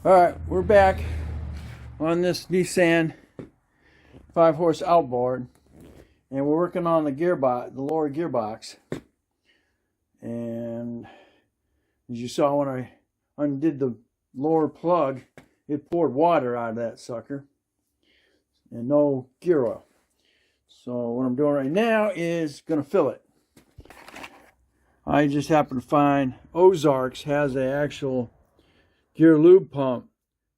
Alright, we're back on this Nissan 5-horse outboard, and we're working on the gearbox, the lower gearbox. And as you saw when I undid the lower plug, it poured water out of that sucker and no gear oil. So what I'm doing right now is going to fill it. I just happened to find Ozarks has an actual gear lube pump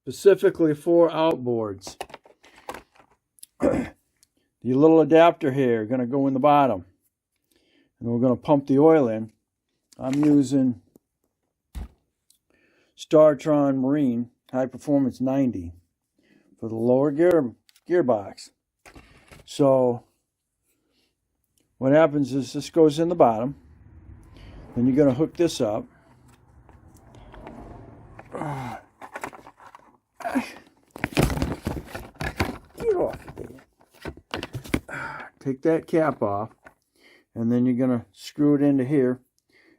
specifically for outboards. The little adapter here going to go in the bottom, and we're going to pump the oil in. I'm using Startron Marine High Performance 90 for the lower gearbox. So what happens is this goes in the bottom, then you're going to hook this up. Get off there. Take that cap off, and then you're going to screw it into here,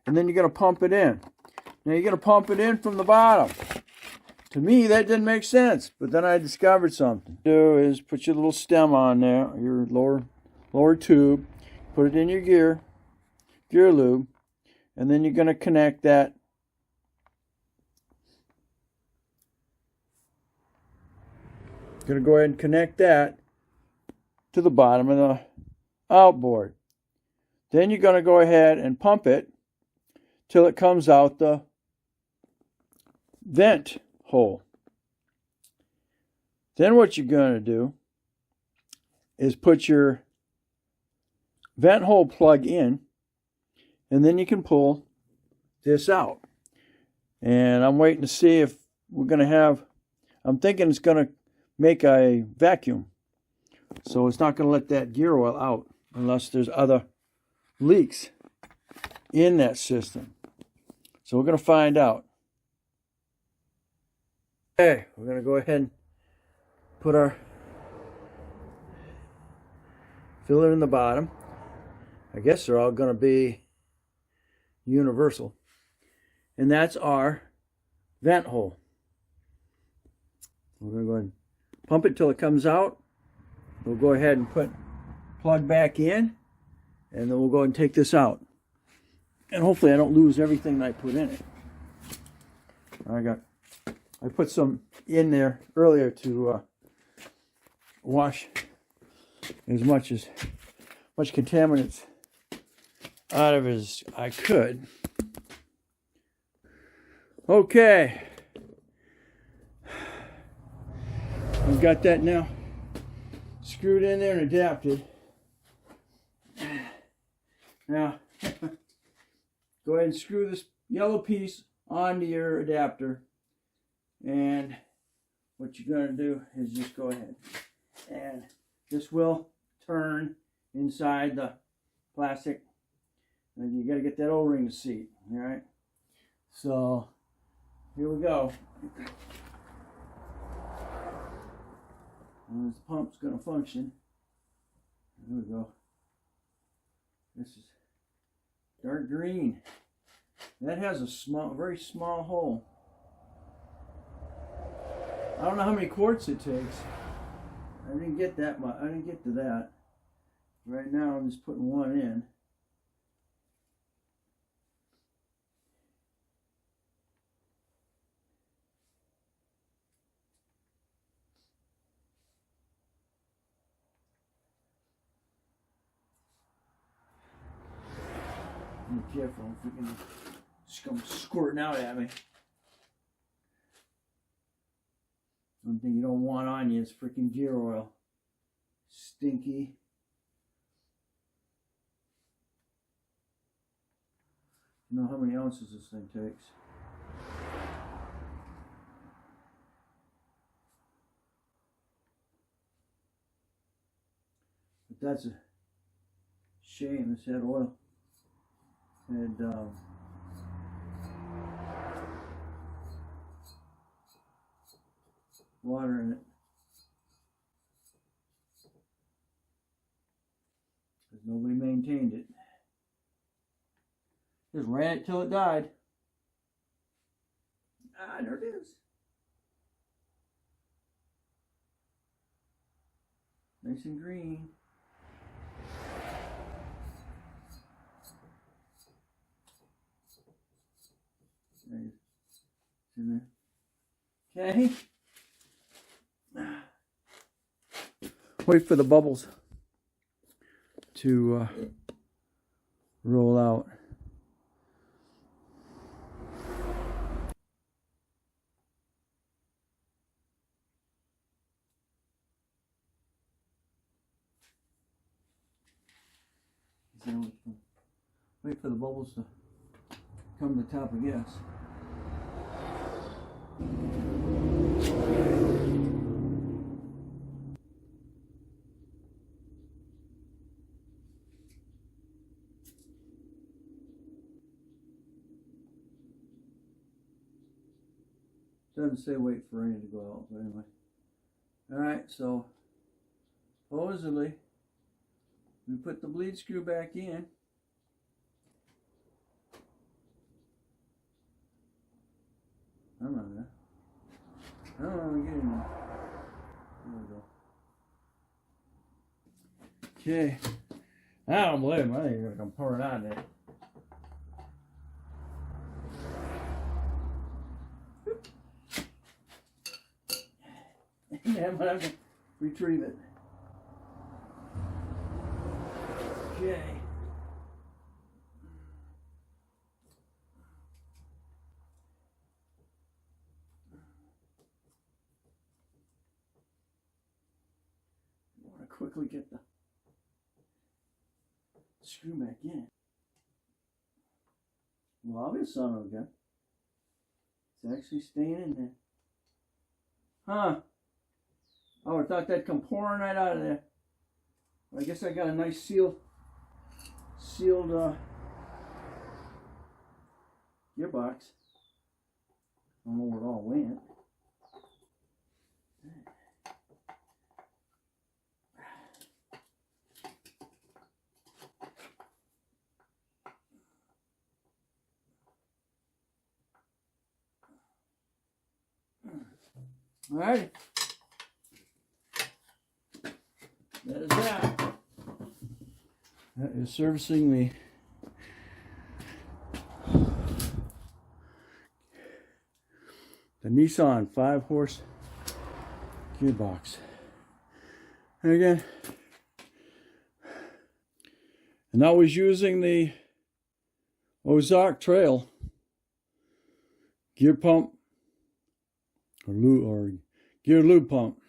and then you're going to pump it in. Now you're going to pump it in from the bottom. To me, that didn't make sense, but then I discovered something. What you do is put your little stem on there, your lower tube, put it in your gear lube, and then you're going to connect that. Going to go ahead and connect that to the bottom of the outboard. Then you're going to go ahead and pump it till it comes out the vent hole. Then what you're going to do is put your vent hole plug in, and then you can pull this out. And I'm waiting to see if we're going to have, I'm thinking it's going to make a vacuum. So it's not going to let that gear oil out unless there's other leaks in that system. So we're going to find out. Okay, we're going to go ahead and put our filler in the bottom. I guess they're all going to be universal. And that's our vent hole. We're going to go ahead and pump it till it comes out. We'll go ahead and plug back in, and then we'll go ahead and take this out. And hopefully I don't lose everything that I put in it. I put some in there earlier to wash as much contaminants out of it as I could. Okay. I've got that now screwed in there and adapted. Now, go ahead and screw this yellow piece onto your adapter. And what you're going to do is just go ahead. And this will turn inside the plastic. And you got to get that O-ring to seat. All right. So, here we go. And this pump's going to function. There we go. This is dark green. That has a very small hole. I don't know how many quarts it takes. I didn't get that much. I didn't get to that. Right now I'm just putting one in. Be careful if you can just come squirting out at me. One thing you don't want on you is freaking gear oil. Stinky. You know how many ounces this thing takes. But that's a shame. This had oil. And water in it. Because nobody maintained it. Just ran it till it died. Ah, there it is. Nice and green. Okay. Wait for the bubbles to roll out. Wait for the bubbles to come to the top of gas. Doesn't say wait for any to go out, but anyway. Alright, so supposedly we put the bleed screw back in. I don't know. I don't know, get in there. There we go. Okay. I don't believe him. I think you're going to pour it on there. Yeah, but I'm going to retrieve it. Okay. I want to quickly get the screw back in. Well, this son of a gun. It's actually staying in there. Huh? I would have thought that'd come pouring right out of there. I guess I got a nice sealed gearbox. I don't know where it all went. All right. That is that. That is servicing the Nissan 5-horse gearbox. And again, and I was using the Ozark Trail gear pump or gear lube pump,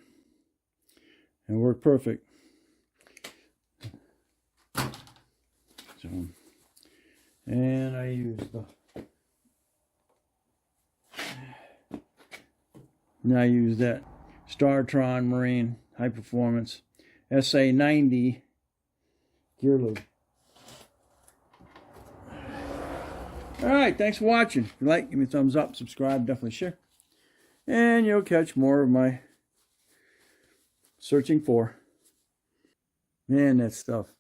and it worked perfect. So, and I used that StarTron Marine High Performance SA90 gear lube. Alright, thanks for watching. If you like, give me a thumbs up, subscribe, definitely share. And you'll catch more of my searching for. Man, that stuff.